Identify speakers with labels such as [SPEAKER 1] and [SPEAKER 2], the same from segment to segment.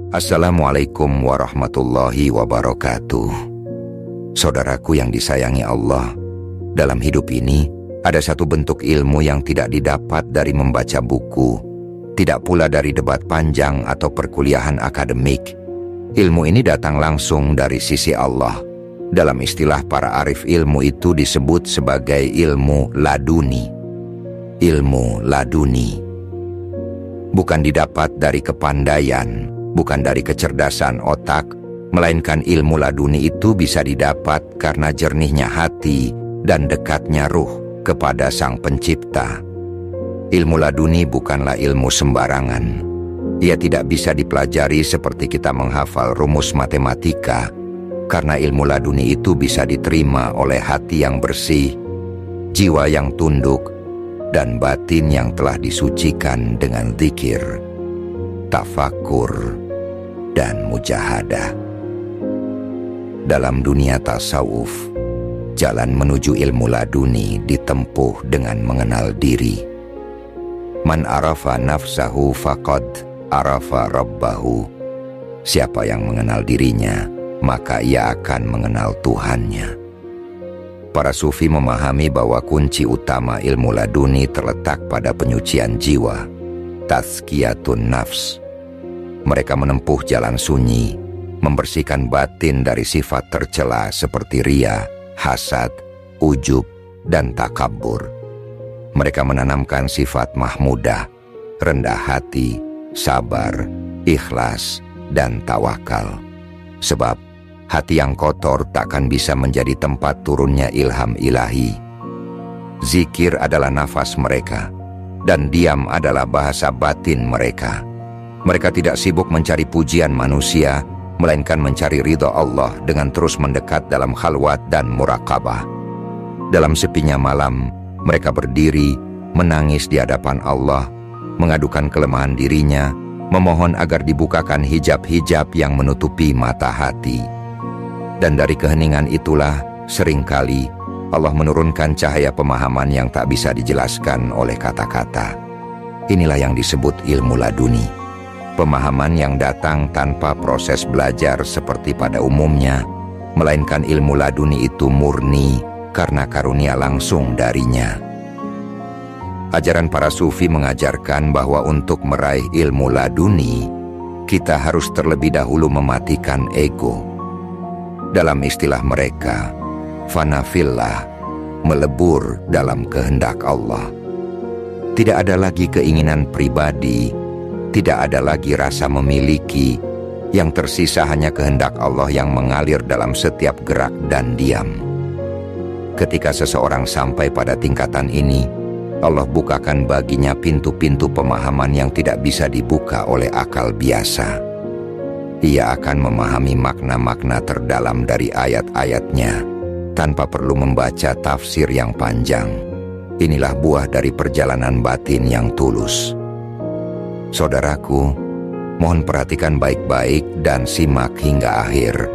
[SPEAKER 1] Assalamualaikum warahmatullahi wabarakatuh. Saudaraku yang disayangi Allah, dalam hidup ini ada satu bentuk ilmu yang tidak didapat dari membaca buku, tidak pula dari debat panjang atau perkuliahan akademik. Ilmu ini datang langsung dari sisi Allah. Dalam istilah para arif ilmu itu disebut sebagai ilmu laduni. Ilmu laduni bukan didapat dari kepandaian, bukan dari kecerdasan otak, melainkan ilmu laduni itu bisa didapat karena jernihnya hati dan dekatnya ruh kepada Sang Pencipta. Ilmu laduni bukanlah ilmu sembarangan. Ia tidak bisa dipelajari seperti kita menghafal rumus matematika, karena ilmu laduni itu bisa diterima oleh hati yang bersih, jiwa yang tunduk, dan batin yang telah disucikan dengan zikir, tafakur, dan mujahadah. Dalam dunia tasawuf, jalan menuju ilmu laduni ditempuh dengan mengenal diri. Man arafa nafsahu faqad arafa rabbahu. Siapa yang mengenal dirinya, maka ia akan mengenal Tuhannya. Para sufi memahami bahwa kunci utama ilmu laduni terletak pada penyucian jiwa, tazkiyatun nafs. Mereka menempuh jalan sunyi, membersihkan batin dari sifat tercela seperti ria, hasad, ujub, dan takabbur. Mereka menanamkan sifat mahmudah, rendah hati, sabar, ikhlas, dan tawakal. Sebab hati yang kotor takkan bisa menjadi tempat turunnya ilham ilahi. Zikir adalah nafas mereka, dan diam adalah bahasa batin mereka. Mereka tidak sibuk mencari pujian manusia, melainkan mencari ridha Allah dengan terus mendekat dalam khalwat dan muraqabah. Dalam sepinya malam, mereka berdiri, menangis di hadapan Allah, mengadukan kelemahan dirinya, memohon agar dibukakan hijab-hijab yang menutupi mata hati. Dan dari keheningan itulah seringkali Allah menurunkan cahaya pemahaman yang tak bisa dijelaskan oleh kata-kata. Inilah yang disebut ilmu laduni. Pemahaman yang datang tanpa proses belajar seperti pada umumnya, melainkan ilmu laduni itu murni karena karunia langsung darinya. Ajaran para sufi mengajarkan bahwa untuk meraih ilmu laduni, kita harus terlebih dahulu mematikan ego. Dalam istilah mereka, fanafillah, melebur dalam kehendak Allah. Tidak ada lagi keinginan pribadi, tidak ada lagi rasa memiliki, yang tersisa hanya kehendak Allah yang mengalir dalam setiap gerak dan diam. Ketika seseorang sampai pada tingkatan ini, Allah bukakan baginya pintu-pintu pemahaman yang tidak bisa dibuka oleh akal biasa. Ia akan memahami makna-makna terdalam dari ayat-ayatnya tanpa perlu membaca tafsir yang panjang. Inilah buah dari perjalanan batin yang tulus. Saudaraku, mohon perhatikan baik-baik dan simak hingga akhir,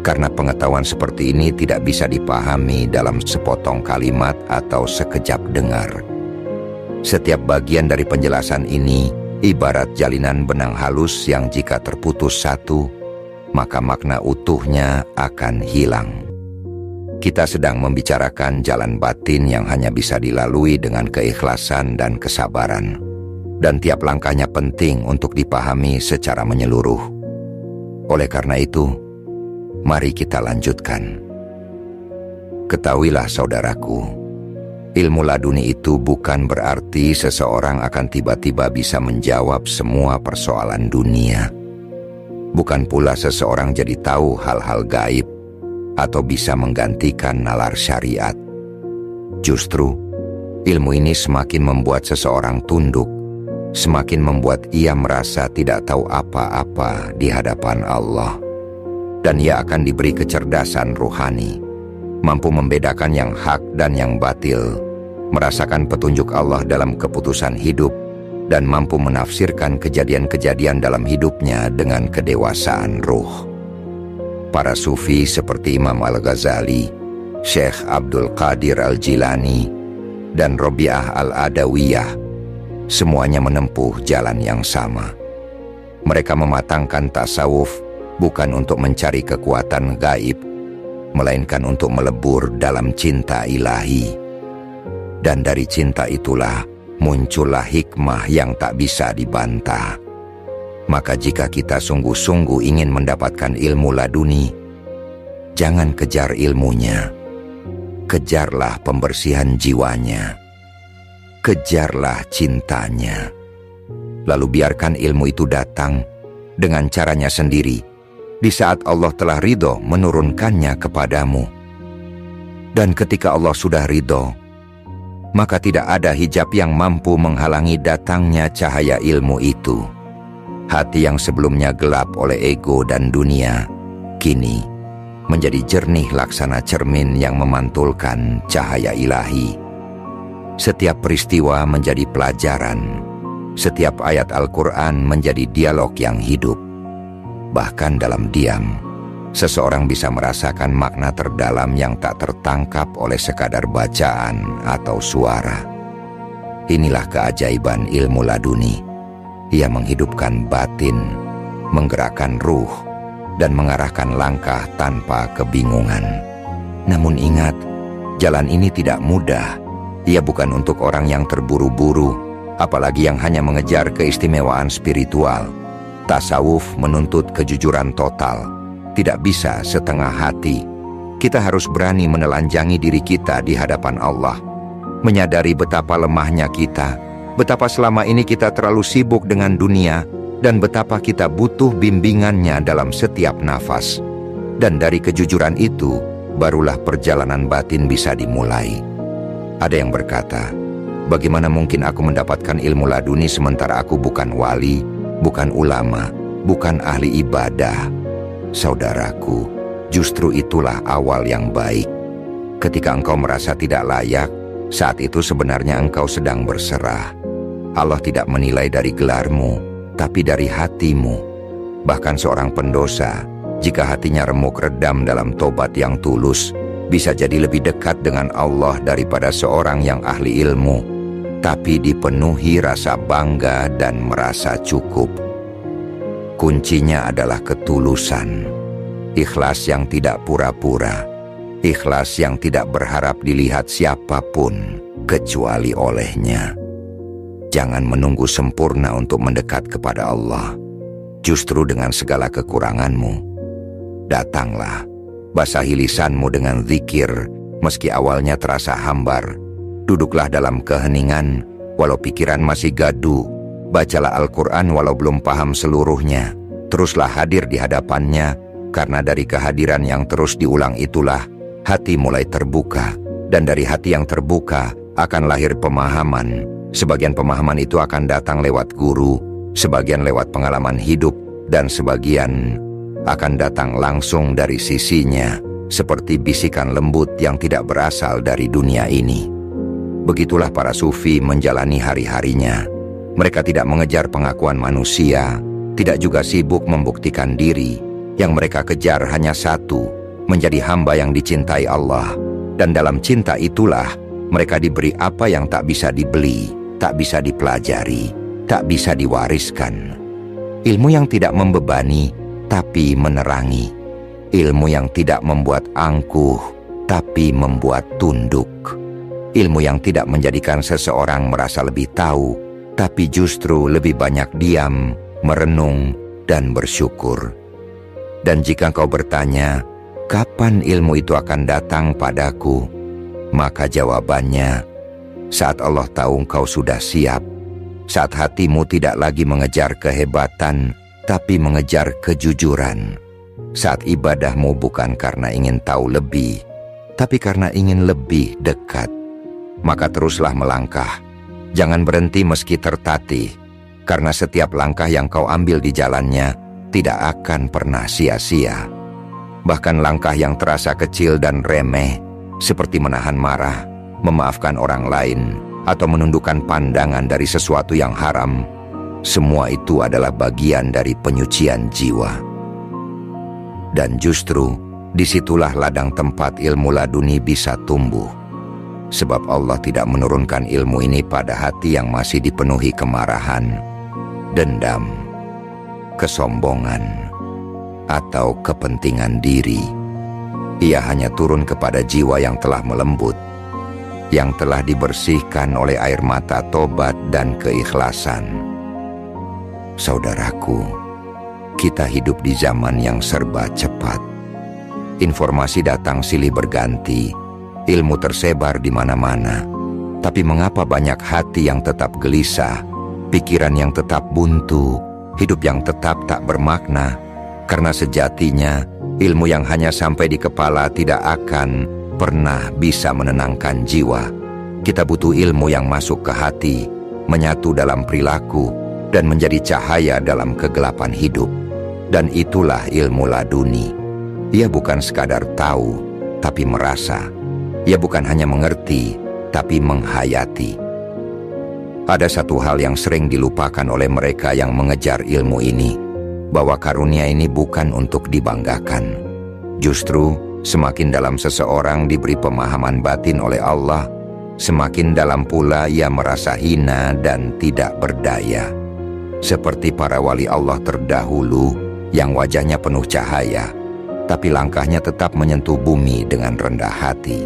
[SPEAKER 1] karena pengetahuan seperti ini tidak bisa dipahami dalam sepotong kalimat atau sekejap dengar. Setiap bagian dari penjelasan ini ibarat jalinan benang halus yang jika terputus satu, maka makna utuhnya akan hilang. Kita sedang membicarakan jalan batin yang hanya bisa dilalui dengan keikhlasan dan kesabaran. Dan tiap langkahnya penting untuk dipahami secara menyeluruh. Oleh karena itu, mari kita lanjutkan. Ketahuilah saudaraku, ilmu laduni itu bukan berarti seseorang akan tiba-tiba bisa menjawab semua persoalan dunia. Bukan pula seseorang jadi tahu hal-hal gaib atau bisa menggantikan nalar syariat. Justru, ilmu ini semakin membuat seseorang tunduk, semakin membuat ia merasa tidak tahu apa-apa di hadapan Allah. Dan ia akan diberi kecerdasan ruhani, mampu membedakan yang hak dan yang batil, merasakan petunjuk Allah dalam keputusan hidup, dan mampu menafsirkan kejadian-kejadian dalam hidupnya dengan kedewasaan ruh. Para sufi seperti Imam Al-Ghazali, Syekh Abdul Qadir Al-Jilani, dan Robiah Al-Adawiyah, semuanya menempuh jalan yang sama. Mereka mematangkan tasawuf bukan untuk mencari kekuatan gaib, melainkan untuk melebur dalam cinta ilahi. Dan dari cinta itulah muncullah hikmah yang tak bisa dibantah. Maka jika kita sungguh-sungguh ingin mendapatkan ilmu laduni, jangan kejar ilmunya, kejarlah pembersihan jiwanya, kejarlah cintanya. Lalu biarkan ilmu itu datang dengan caranya sendiri di saat Allah telah ridho menurunkannya kepadamu. Dan ketika Allah sudah ridho, maka tidak ada hijab yang mampu menghalangi datangnya cahaya ilmu itu. Hati yang sebelumnya gelap oleh ego dan dunia, kini menjadi jernih laksana cermin yang memantulkan cahaya ilahi. Setiap peristiwa menjadi pelajaran, setiap ayat Al-Quran menjadi dialog yang hidup. Bahkan dalam diam, seseorang bisa merasakan makna terdalam yang tak tertangkap oleh sekadar bacaan atau suara. Inilah keajaiban ilmu laduni. Ia menghidupkan batin, menggerakkan ruh, dan mengarahkan langkah tanpa kebingungan. Namun ingat, jalan ini tidak mudah. Ia bukan untuk orang yang terburu-buru, apalagi yang hanya mengejar keistimewaan spiritual. Tasawuf menuntut kejujuran total, tidak bisa setengah hati. Kita harus berani menelanjangi diri kita di hadapan Allah, menyadari betapa lemahnya kita, betapa selama ini kita terlalu sibuk dengan dunia, dan betapa kita butuh bimbingannya dalam setiap nafas. Dan dari kejujuran itu, barulah perjalanan batin bisa dimulai. Ada yang berkata, bagaimana mungkin aku mendapatkan ilmu laduni sementara aku bukan wali, bukan ulama, bukan ahli ibadah? Saudaraku, justru itulah awal yang baik. Ketika engkau merasa tidak layak, saat itu sebenarnya engkau sedang berserah. Allah tidak menilai dari gelarmu, tapi dari hatimu. Bahkan seorang pendosa, jika hatinya remuk redam dalam tobat yang tulus, bisa jadi lebih dekat dengan Allah daripada seorang yang ahli ilmu, tapi dipenuhi rasa bangga dan merasa cukup. Kuncinya adalah ketulusan, ikhlas yang tidak pura-pura, ikhlas yang tidak berharap dilihat siapapun kecuali olehnya. Jangan menunggu sempurna untuk mendekat kepada Allah. Justru dengan segala kekuranganmu, datanglah, basahi lisanmu dengan zikir, meski awalnya terasa hambar. Duduklah dalam keheningan, walau pikiran masih gaduh. Bacalah Al-Quran walau belum paham seluruhnya. Teruslah hadir di hadapannya, karena dari kehadiran yang terus diulang itulah hati mulai terbuka. Dan dari hati yang terbuka akan lahir pemahaman. Sebagian pemahaman itu akan datang lewat guru, sebagian lewat pengalaman hidup, dan sebagian akan datang langsung dari sisinya, seperti bisikan lembut yang tidak berasal dari dunia ini. Begitulah para sufi menjalani hari-harinya. Mereka tidak mengejar pengakuan manusia, tidak juga sibuk membuktikan diri. Yang mereka kejar hanya satu, menjadi hamba yang dicintai Allah. Dan dalam cinta itulah mereka diberi apa yang tak bisa dibeli, tak bisa dipelajari, tak bisa diwariskan. Ilmu yang tidak membebani, tapi menerangi. Ilmu yang tidak membuat angkuh, tapi membuat tunduk. Ilmu yang tidak menjadikan seseorang merasa lebih tahu, tapi justru lebih banyak diam, merenung, dan bersyukur. Dan jika kau bertanya, kapan ilmu itu akan datang padaku? Maka jawabannya, saat Allah tahu engkau sudah siap, saat hatimu tidak lagi mengejar kehebatan, tapi mengejar kejujuran. Saat ibadahmu bukan karena ingin tahu lebih, tapi karena ingin lebih dekat. Maka teruslah melangkah. Jangan berhenti meski tertatih, karena setiap langkah yang kau ambil di jalannya tidak akan pernah sia-sia. Bahkan langkah yang terasa kecil dan remeh, seperti menahan marah, memaafkan orang lain, atau menundukkan pandangan dari sesuatu yang haram, semua itu adalah bagian dari penyucian jiwa. Dan justru disitulah ladang tempat ilmu laduni bisa tumbuh. Sebab Allah tidak menurunkan ilmu ini pada hati yang masih dipenuhi kemarahan, dendam, kesombongan, atau kepentingan diri. Ia hanya turun kepada jiwa yang telah melembut, yang telah dibersihkan oleh air mata tobat dan keikhlasan. Saudaraku, kita hidup di zaman yang serba cepat. Informasi datang silih berganti, ilmu tersebar di mana-mana. Tapi mengapa banyak hati yang tetap gelisah, pikiran yang tetap buntu, hidup yang tetap tak bermakna? Karena sejatinya, ilmu yang hanya sampai di kepala tidak akan pernah bisa menenangkan jiwa. Kita butuh ilmu yang masuk ke hati, menyatu dalam perilaku, dan menjadi cahaya dalam kegelapan hidup. Dan itulah ilmu laduni. Ia bukan sekadar tahu, tapi merasa. Ia bukan hanya mengerti, tapi menghayati. Ada satu hal yang sering dilupakan oleh mereka yang mengejar ilmu ini, bahwa karunia ini bukan untuk dibanggakan. Justru, semakin dalam seseorang diberi pemahaman batin oleh Allah, semakin dalam pula ia merasa hina dan tidak berdaya. Seperti para wali Allah terdahulu yang wajahnya penuh cahaya, tapi langkahnya tetap menyentuh bumi dengan rendah hati.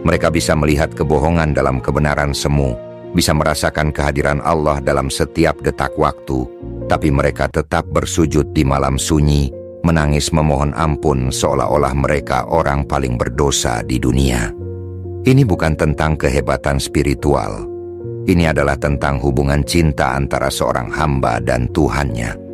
[SPEAKER 1] Mereka bisa melihat kebohongan dalam kebenaran semu, bisa merasakan kehadiran Allah dalam setiap detak waktu, tapi mereka tetap bersujud di malam sunyi, menangis memohon ampun seolah-olah mereka orang paling berdosa di dunia. Ini bukan tentang kehebatan spiritual. Ini adalah tentang hubungan cinta antara seorang hamba dan Tuhannya.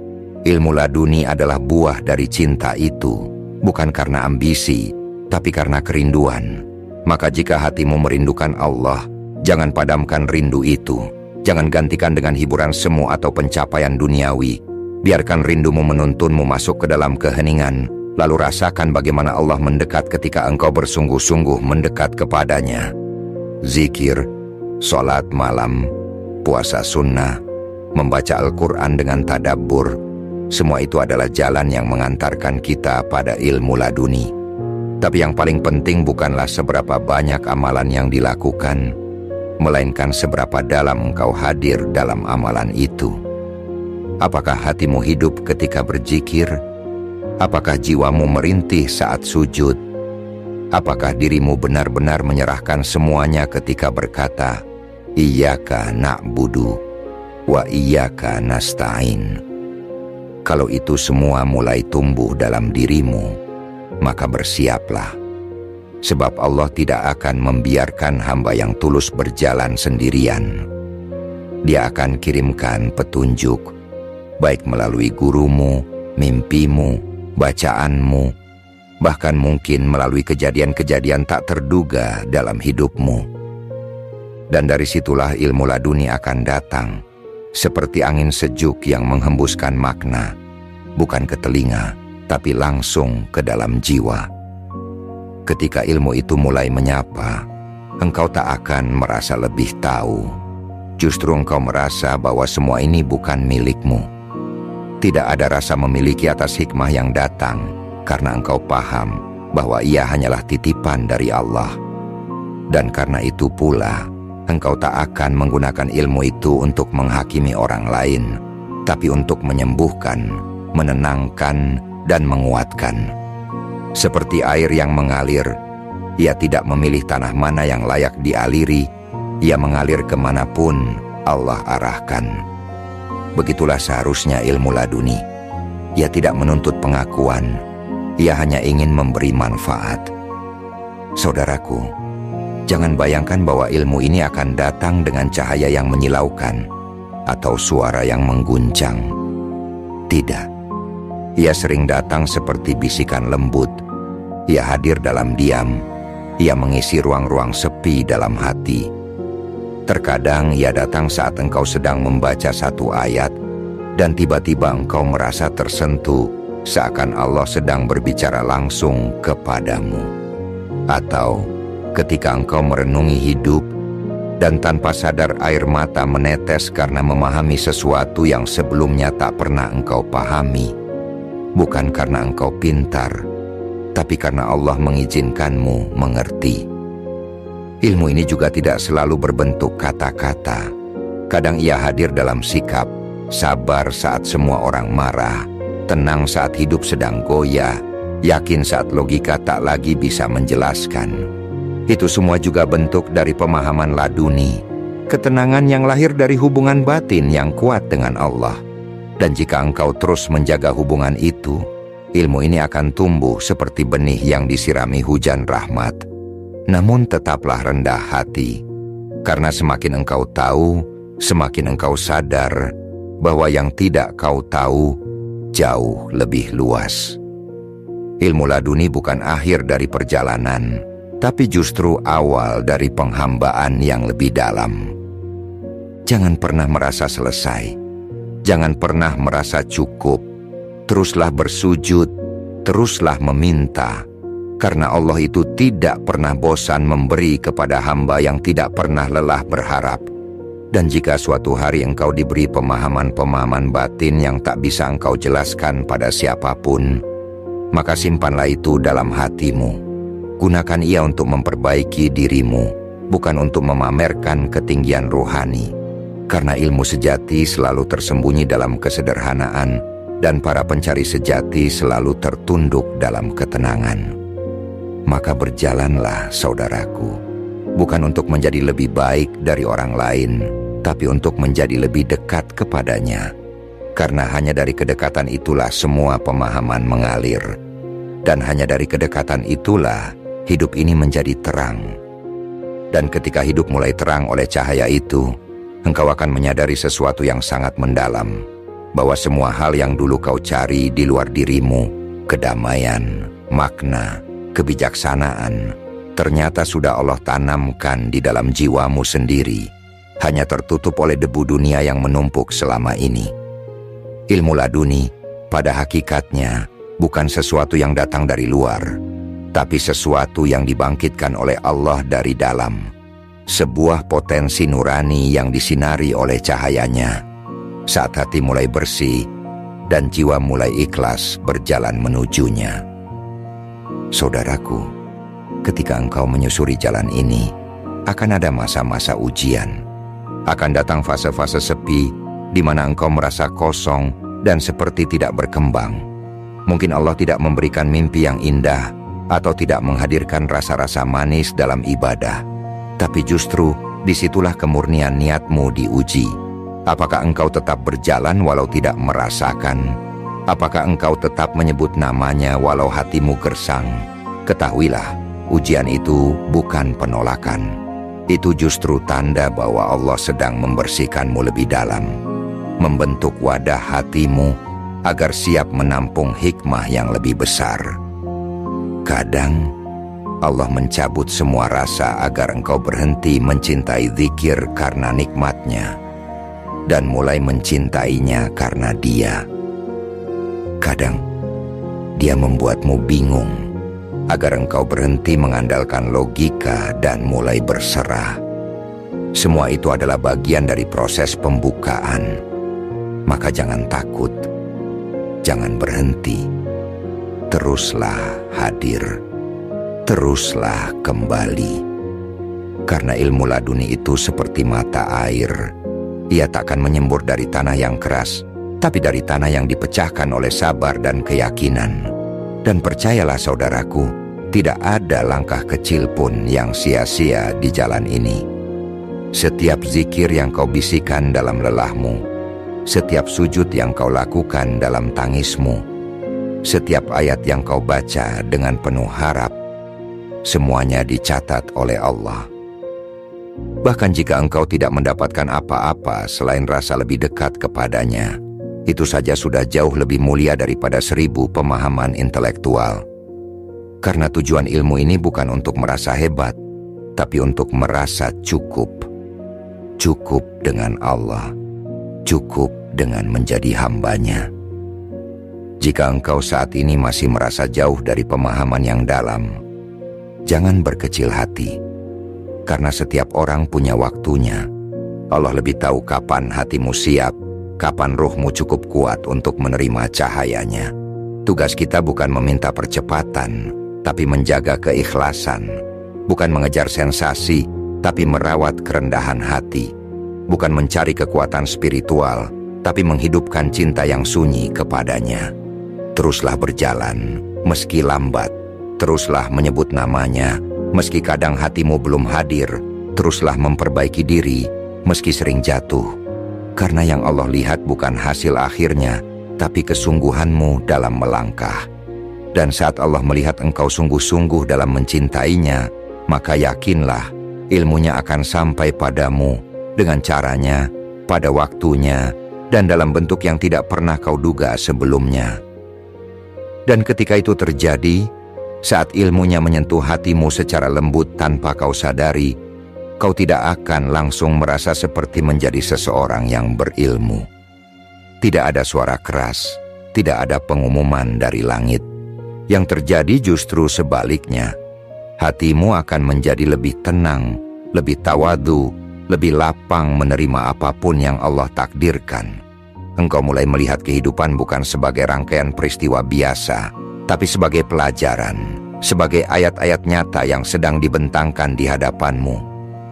[SPEAKER 1] Ilmu laduni adalah buah dari cinta itu, bukan karena ambisi, tapi karena kerinduan. Maka jika hatimu merindukan Allah, jangan padamkan rindu itu. Jangan gantikan dengan hiburan semu atau pencapaian duniawi. Biarkan rindumu menuntunmu masuk ke dalam keheningan, lalu rasakan bagaimana Allah mendekat ketika engkau bersungguh-sungguh mendekat kepadanya. Zikir, sholat malam, puasa sunnah, membaca Al-Quran dengan tadabbur, semua itu adalah jalan yang mengantarkan kita pada ilmu laduni. Tapi yang paling penting bukanlah seberapa banyak amalan yang dilakukan, melainkan seberapa dalam engkau hadir dalam amalan itu. Apakah hatimu hidup ketika berzikir? Apakah jiwamu merintih saat sujud? Apakah dirimu benar-benar menyerahkan semuanya ketika berkata, Iyyaka na'budu wa iyyaka nasta'in? Kalau itu semua mulai tumbuh dalam dirimu, maka bersiaplah. Sebab Allah tidak akan membiarkan hamba yang tulus berjalan sendirian. Dia akan kirimkan petunjuk, baik melalui gurumu, mimpimu, bacaanmu, bahkan mungkin melalui kejadian-kejadian tak terduga dalam hidupmu. Dan dari situlah ilmu laduni akan datang, seperti angin sejuk yang menghembuskan makna, bukan ke telinga, tapi langsung ke dalam jiwa. Ketika ilmu itu mulai menyapa, engkau tak akan merasa lebih tahu. Justru engkau merasa bahwa semua ini bukan milikmu. Tidak ada rasa memiliki atas hikmah yang datang, karena engkau paham bahwa ia hanyalah titipan dari Allah. Dan karena itu pula, engkau tak akan menggunakan ilmu itu untuk menghakimi orang lain, tapi untuk menyembuhkan, menenangkan, dan menguatkan. Seperti air yang mengalir, ia tidak memilih tanah mana yang layak dialiri, ia mengalir kemanapun Allah arahkan. Begitulah seharusnya ilmu laduni. Ia tidak menuntut pengakuan, ia hanya ingin memberi manfaat. Saudaraku, jangan bayangkan bahwa ilmu ini akan datang dengan cahaya yang menyilaukan atau suara yang mengguncang. Tidak. Ia sering datang seperti bisikan lembut. Ia hadir dalam diam. Ia mengisi ruang-ruang sepi dalam hati. Terkadang ia datang saat engkau sedang membaca satu ayat, dan tiba-tiba engkau merasa tersentuh, seakan Allah sedang berbicara langsung kepadamu. Atau ketika engkau merenungi hidup, dan tanpa sadar air mata menetes karena memahami sesuatu yang sebelumnya tak pernah engkau pahami. Bukan karena engkau pintar, tapi karena Allah mengizinkanmu mengerti. Ilmu ini juga tidak selalu berbentuk kata-kata. Kadang ia hadir dalam sikap, sabar saat semua orang marah, tenang saat hidup sedang goyah, yakin saat logika tak lagi bisa menjelaskan. Itu semua juga bentuk dari pemahaman laduni, ketenangan yang lahir dari hubungan batin yang kuat dengan Allah. Dan jika engkau terus menjaga hubungan itu, ilmu ini akan tumbuh seperti benih yang disirami hujan rahmat. Namun tetaplah rendah hati, karena semakin engkau tahu, semakin engkau sadar bahwa yang tidak kau tahu jauh lebih luas. Ilmu laduni bukan akhir dari perjalanan, tapi justru awal dari penghambaan yang lebih dalam. Jangan pernah merasa selesai. Jangan pernah merasa cukup. Teruslah bersujud, teruslah meminta, karena Allah itu tidak pernah bosan memberi kepada hamba yang tidak pernah lelah berharap. Dan jika suatu hari engkau diberi pemahaman-pemahaman batin yang tak bisa engkau jelaskan pada siapapun, maka simpanlah itu dalam hatimu. Gunakan ia untuk memperbaiki dirimu, bukan untuk memamerkan ketinggian rohani. Karena ilmu sejati selalu tersembunyi dalam kesederhanaan, dan para pencari sejati selalu tertunduk dalam ketenangan. Maka berjalanlah, saudaraku, bukan untuk menjadi lebih baik dari orang lain, tapi untuk menjadi lebih dekat kepadanya. Karena hanya dari kedekatan itulah semua pemahaman mengalir. Dan hanya dari kedekatan itulah hidup ini menjadi terang. Dan ketika hidup mulai terang oleh cahaya itu, engkau akan menyadari sesuatu yang sangat mendalam, bahwa semua hal yang dulu kau cari di luar dirimu, kedamaian, makna, kebijaksanaan, ternyata sudah Allah tanamkan di dalam jiwamu sendiri, hanya tertutup oleh debu dunia yang menumpuk selama ini. Ilmu laduni pada hakikatnya bukan sesuatu yang datang dari luar, tapi sesuatu yang dibangkitkan oleh Allah dari dalam. Sebuah potensi nurani yang disinari oleh cahayanya. Saat hati mulai bersih dan jiwa mulai ikhlas berjalan menujunya. Saudaraku, ketika engkau menyusuri jalan ini, akan ada masa-masa ujian. Akan datang fase-fase sepi di mana engkau merasa kosong dan seperti tidak berkembang. Mungkin Allah tidak memberikan mimpi yang indah atau tidak menghadirkan rasa-rasa manis dalam ibadah. Tapi justru disitulah kemurnian niatmu diuji. Apakah engkau tetap berjalan walau tidak merasakan? Apakah engkau tetap menyebut namanya walau hatimu gersang? Ketahuilah, ujian itu bukan penolakan. Itu justru tanda bahwa Allah sedang membersihkanmu lebih dalam, membentuk wadah hatimu agar siap menampung hikmah yang lebih besar. Kadang Allah mencabut semua rasa agar engkau berhenti mencintai zikir karena nikmatnya dan mulai mencintainya karena Dia. Kadang Dia membuatmu bingung agar engkau berhenti mengandalkan logika dan mulai berserah. Semua itu adalah bagian dari proses pembukaan. Maka jangan takut, jangan berhenti, teruslah hadir. Teruslah kembali. Karena ilmu laduni itu seperti mata air. Ia tak akan menyembur dari tanah yang keras, tapi dari tanah yang dipecahkan oleh sabar dan keyakinan. Dan percayalah saudaraku, tidak ada langkah kecil pun yang sia-sia di jalan ini. Setiap zikir yang kau bisikan dalam lelahmu, setiap sujud yang kau lakukan dalam tangismu, setiap ayat yang kau baca dengan penuh harap, semuanya dicatat oleh Allah. Bahkan jika engkau tidak mendapatkan apa-apa selain rasa lebih dekat kepadanya, itu saja sudah jauh lebih mulia daripada 1000 pemahaman intelektual. Karena tujuan ilmu ini bukan untuk merasa hebat, tapi untuk merasa cukup. Cukup dengan Allah, cukup dengan menjadi hambanya. Jika engkau saat ini masih merasa jauh dari pemahaman yang dalam, jangan berkecil hati, karena setiap orang punya waktunya. Allah lebih tahu kapan hatimu siap, kapan ruhmu cukup kuat untuk menerima cahayanya. Tugas kita bukan meminta percepatan, tapi menjaga keikhlasan. Bukan mengejar sensasi, tapi merawat kerendahan hati. Bukan mencari kekuatan spiritual, tapi menghidupkan cinta yang sunyi kepadanya. Teruslah berjalan, meski lambat. Teruslah menyebut namanya, meski kadang hatimu belum hadir. Teruslah memperbaiki diri, meski sering jatuh. Karena yang Allah lihat bukan hasil akhirnya, tapi kesungguhanmu dalam melangkah. Dan saat Allah melihat engkau sungguh-sungguh dalam mencintainya, maka yakinlah ilmunya akan sampai padamu dengan caranya, pada waktunya, dan dalam bentuk yang tidak pernah kau duga sebelumnya. Dan ketika itu terjadi, saat ilmunya menyentuh hatimu secara lembut tanpa kau sadari, kau tidak akan langsung merasa seperti menjadi seseorang yang berilmu. Tidak ada suara keras, tidak ada pengumuman dari langit. Yang terjadi justru sebaliknya. Hatimu akan menjadi lebih tenang, lebih tawadu, lebih lapang menerima apapun yang Allah takdirkan. Engkau mulai melihat kehidupan bukan sebagai rangkaian peristiwa biasa, tapi sebagai pelajaran, sebagai ayat-ayat nyata yang sedang dibentangkan di hadapanmu.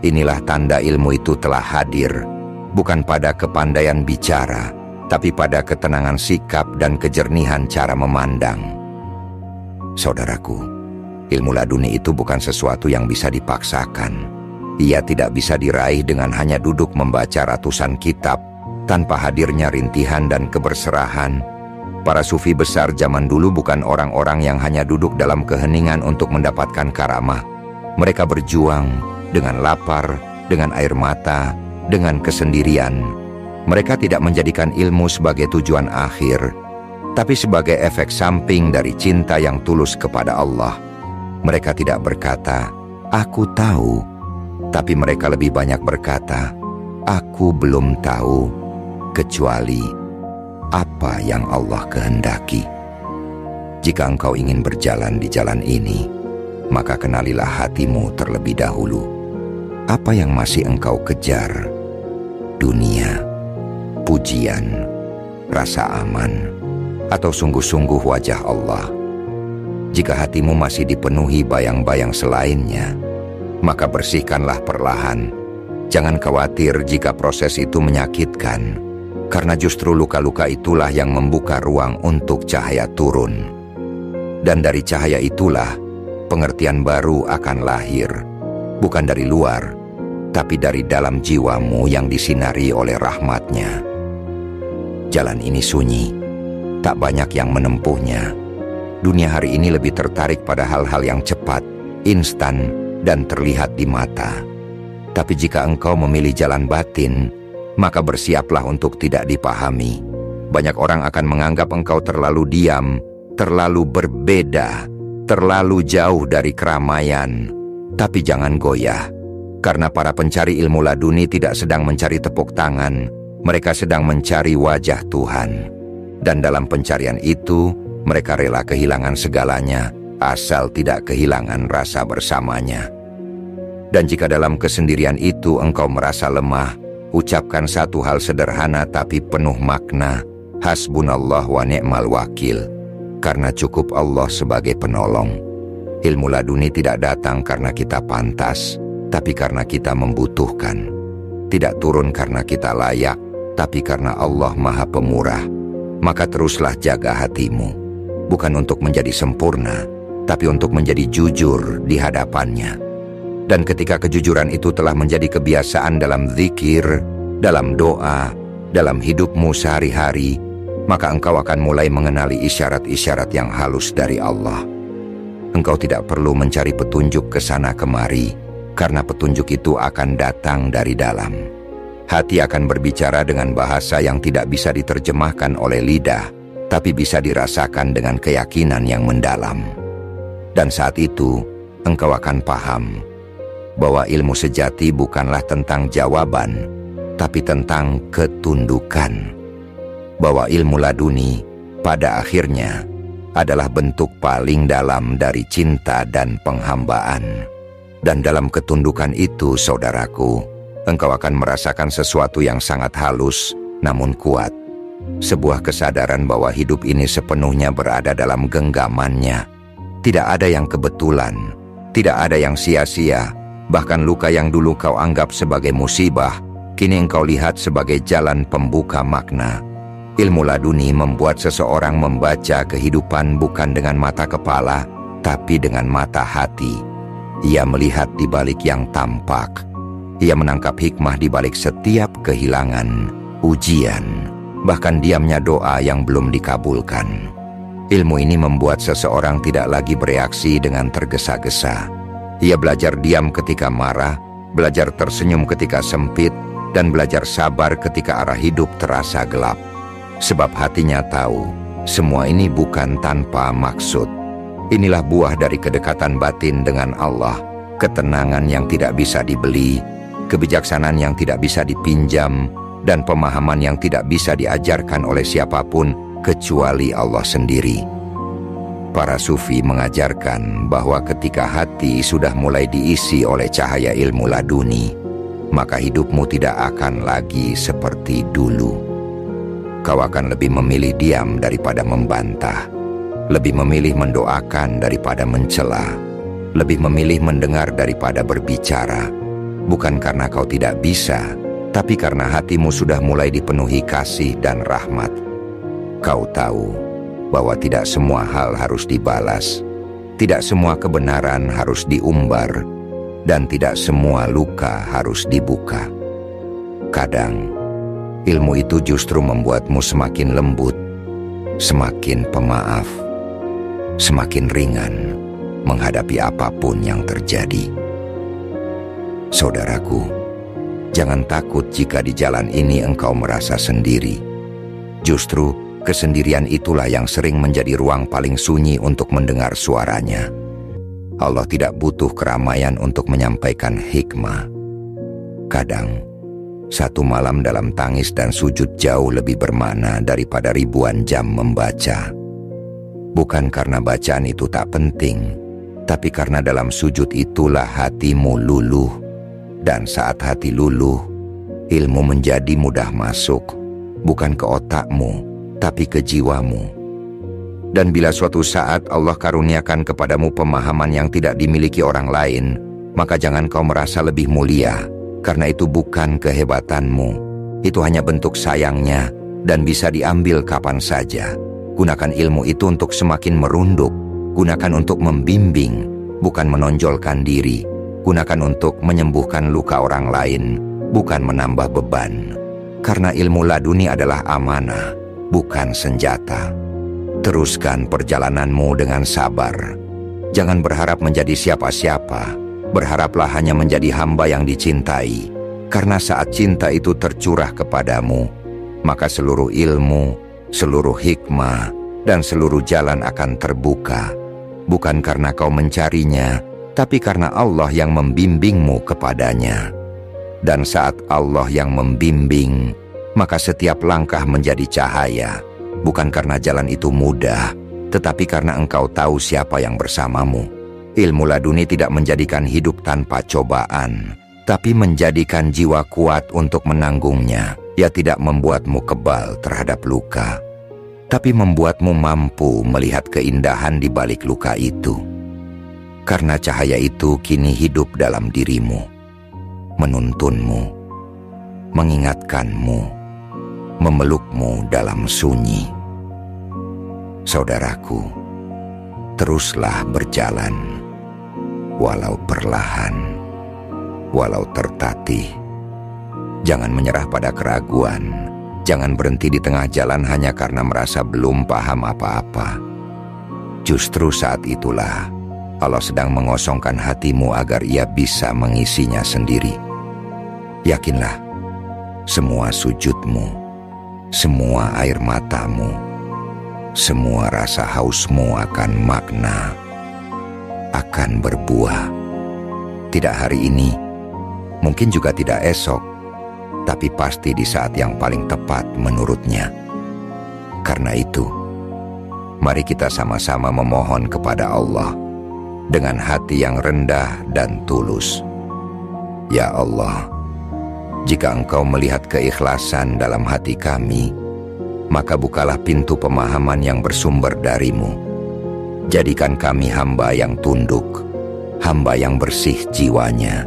[SPEAKER 1] Inilah tanda ilmu itu telah hadir, bukan pada kepandaian bicara, tapi pada ketenangan sikap dan kejernihan cara memandang. Saudaraku, ilmu laduni itu bukan sesuatu yang bisa dipaksakan. Ia tidak bisa diraih dengan hanya duduk membaca ratusan kitab, tanpa hadirnya rintihan dan keberserahan. Para sufi besar zaman dulu bukan orang-orang yang hanya duduk dalam keheningan untuk mendapatkan karamah. Mereka berjuang dengan lapar, dengan air mata, dengan kesendirian. Mereka tidak menjadikan ilmu sebagai tujuan akhir, tapi sebagai efek samping dari cinta yang tulus kepada Allah. Mereka tidak berkata, "Aku tahu," tapi mereka lebih banyak berkata, "Aku belum tahu, kecuali apa yang Allah kehendaki." Jika engkau ingin berjalan di jalan ini, maka kenalilah hatimu terlebih dahulu. Apa yang masih engkau kejar? Dunia, pujian, rasa aman, atau sungguh-sungguh wajah Allah? Jika hatimu masih dipenuhi bayang-bayang selainnya, maka bersihkanlah perlahan. Jangan khawatir jika proses itu menyakitkan, karena justru luka-luka itulah yang membuka ruang untuk cahaya turun. Dan dari cahaya itulah pengertian baru akan lahir, bukan dari luar, tapi dari dalam jiwamu yang disinari oleh rahmat-Nya. Jalan ini sunyi, tak banyak yang menempuhnya. Dunia hari ini lebih tertarik pada hal-hal yang cepat, instan, dan terlihat di mata. Tapi jika engkau memilih jalan batin, maka bersiaplah untuk tidak dipahami. Banyak orang akan menganggap engkau terlalu diam, terlalu berbeda, terlalu jauh dari keramaian. Tapi jangan goyah, karena para pencari ilmu laduni tidak sedang mencari tepuk tangan, mereka sedang mencari wajah Tuhan. Dan dalam pencarian itu, mereka rela kehilangan segalanya, asal tidak kehilangan rasa bersamanya. Dan jika dalam kesendirian itu engkau merasa lemah, ucapkan satu hal sederhana tapi penuh makna, hasbunallah wa ni'mal wakil, karena cukup Allah sebagai penolong. Ilmu laduni tidak datang karena kita pantas, tapi karena kita membutuhkan. Tidak turun karena kita layak, tapi karena Allah Maha Pemurah. Maka teruslah jaga hatimu, bukan untuk menjadi sempurna, tapi untuk menjadi jujur di hadapannya. Dan ketika kejujuran itu telah menjadi kebiasaan dalam zikir, dalam doa, dalam hidupmu sehari-hari, maka engkau akan mulai mengenali isyarat-isyarat yang halus dari Allah. Engkau tidak perlu mencari petunjuk ke sana kemari, karena petunjuk itu akan datang dari dalam. Hati akan berbicara dengan bahasa yang tidak bisa diterjemahkan oleh lidah, tapi bisa dirasakan dengan keyakinan yang mendalam. Dan saat itu, engkau akan paham bahwa ilmu sejati bukanlah tentang jawaban, tapi tentang ketundukan. Bahwa ilmu laduni, pada akhirnya, adalah bentuk paling dalam dari cinta dan penghambaan. Dan dalam ketundukan itu, saudaraku, engkau akan merasakan sesuatu yang sangat halus, namun kuat. Sebuah kesadaran bahwa hidup ini sepenuhnya berada dalam genggamannya. Tidak ada yang kebetulan, tidak ada yang sia-sia. Bahkan luka yang dulu kau anggap sebagai musibah, kini engkau lihat sebagai jalan pembuka makna. Ilmu laduni membuat seseorang membaca kehidupan bukan dengan mata kepala, tapi dengan mata hati. Ia melihat di balik yang tampak. Ia menangkap hikmah di balik setiap kehilangan, ujian, bahkan diamnya doa yang belum dikabulkan. Ilmu ini membuat seseorang tidak lagi bereaksi dengan tergesa-gesa. Ia belajar diam ketika marah, belajar tersenyum ketika sempit, dan belajar sabar ketika arah hidup terasa gelap. Sebab hatinya tahu, semua ini bukan tanpa maksud. Inilah buah dari kedekatan batin dengan Allah, ketenangan yang tidak bisa dibeli, kebijaksanaan yang tidak bisa dipinjam, dan pemahaman yang tidak bisa diajarkan oleh siapapun kecuali Allah sendiri. Para sufi mengajarkan bahwa ketika hati sudah mulai diisi oleh cahaya ilmu laduni, maka hidupmu tidak akan lagi seperti dulu. Kau akan lebih memilih diam daripada membantah, lebih memilih mendoakan daripada mencela, lebih memilih mendengar daripada berbicara, bukan karena kau tidak bisa, tapi karena hatimu sudah mulai dipenuhi kasih dan rahmat. Kau tahu bahwa tidak semua hal harus dibalas, tidak semua kebenaran harus diumbar, dan tidak semua luka harus dibuka. Kadang, ilmu itu justru membuatmu semakin lembut, semakin pemaaf, semakin ringan menghadapi apapun yang terjadi. Saudaraku, jangan takut jika di jalan ini engkau merasa sendiri. Justru, kesendirian itulah yang sering menjadi ruang paling sunyi untuk mendengar suaranya. Allah tidak butuh keramaian untuk menyampaikan hikmah. Kadang, satu malam dalam tangis dan sujud jauh lebih bermakna daripada ribuan jam membaca. Bukan karena bacaan itu tak penting, tapi karena dalam sujud itulah hatimu luluh. Dan saat hati luluh, ilmu menjadi mudah masuk, bukan ke otakmu, tapi ke jiwamu. Dan bila suatu saat Allah karuniakan kepadamu pemahaman yang tidak dimiliki orang lain, maka jangan kau merasa lebih mulia, karena itu bukan kehebatanmu. Itu hanya bentuk sayangnya dan bisa diambil kapan saja. Gunakan ilmu itu untuk semakin merunduk. Gunakan untuk membimbing, bukan menonjolkan diri. Gunakan untuk menyembuhkan luka orang lain, bukan menambah beban. Karena ilmu laduni adalah amanah, bukan senjata. Teruskan perjalananmu dengan sabar. Jangan berharap menjadi siapa-siapa. Berharaplah hanya menjadi hamba yang dicintai. Karena saat cinta itu tercurah kepadamu, maka seluruh ilmu, seluruh hikmah, dan seluruh jalan akan terbuka. Bukan karena kau mencarinya, tapi karena Allah yang membimbingmu kepadanya. Dan saat Allah yang membimbing, maka setiap langkah menjadi cahaya. Bukan karena jalan itu mudah, tetapi karena engkau tahu siapa yang bersamamu. Ilmu laduni tidak menjadikan hidup tanpa cobaan, tapi menjadikan jiwa kuat untuk menanggungnya. Ia tidak membuatmu kebal terhadap luka, tapi membuatmu mampu melihat keindahan di balik luka itu. Karena cahaya itu kini hidup dalam dirimu, menuntunmu, mengingatkanmu, memelukmu dalam sunyi. Saudaraku, teruslah berjalan. Walau perlahan, walau tertatih. Jangan menyerah pada keraguan. Jangan berhenti di tengah jalan hanya karena merasa belum paham apa-apa. Justru saat itulah Allah sedang mengosongkan hatimu agar Ia bisa mengisinya sendiri. Yakinlah, semua sujudmu, semua air matamu, semua rasa hausmu akan makna, akan berbuah. Tidak hari ini, mungkin juga tidak esok, tapi pasti di saat yang paling tepat menurutnya. Karena itu, mari kita sama-sama memohon kepada Allah dengan hati yang rendah dan tulus. Ya Allah, jika Engkau melihat keikhlasan dalam hati kami, maka bukalah pintu pemahaman yang bersumber darimu. Jadikan kami hamba yang tunduk, hamba yang bersih jiwanya,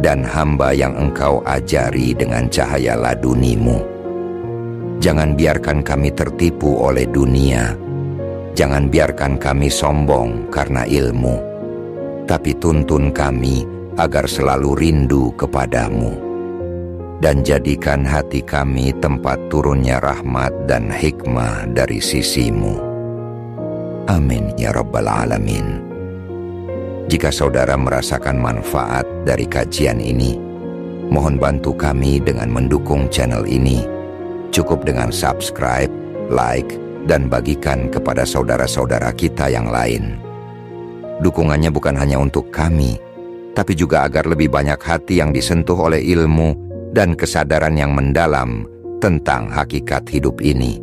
[SPEAKER 1] dan hamba yang Engkau ajari dengan cahaya ladunimu. Jangan biarkan kami tertipu oleh dunia. Jangan biarkan kami sombong karena ilmu. Tapi tuntun kami agar selalu rindu kepadamu. Dan jadikan hati kami tempat turunnya rahmat dan hikmah dari sisimu. Amin ya Rabbal Alamin. Jika saudara merasakan manfaat dari kajian ini, mohon bantu kami dengan mendukung channel ini. Cukup dengan subscribe, like, dan bagikan kepada saudara-saudara kita yang lain. Dukungannya bukan hanya untuk kami, tapi juga agar lebih banyak hati yang disentuh oleh ilmu dan kesadaran yang mendalam tentang hakikat hidup ini.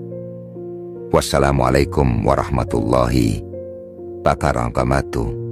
[SPEAKER 1] Wassalamualaikum warahmatullahi wabarakatuh.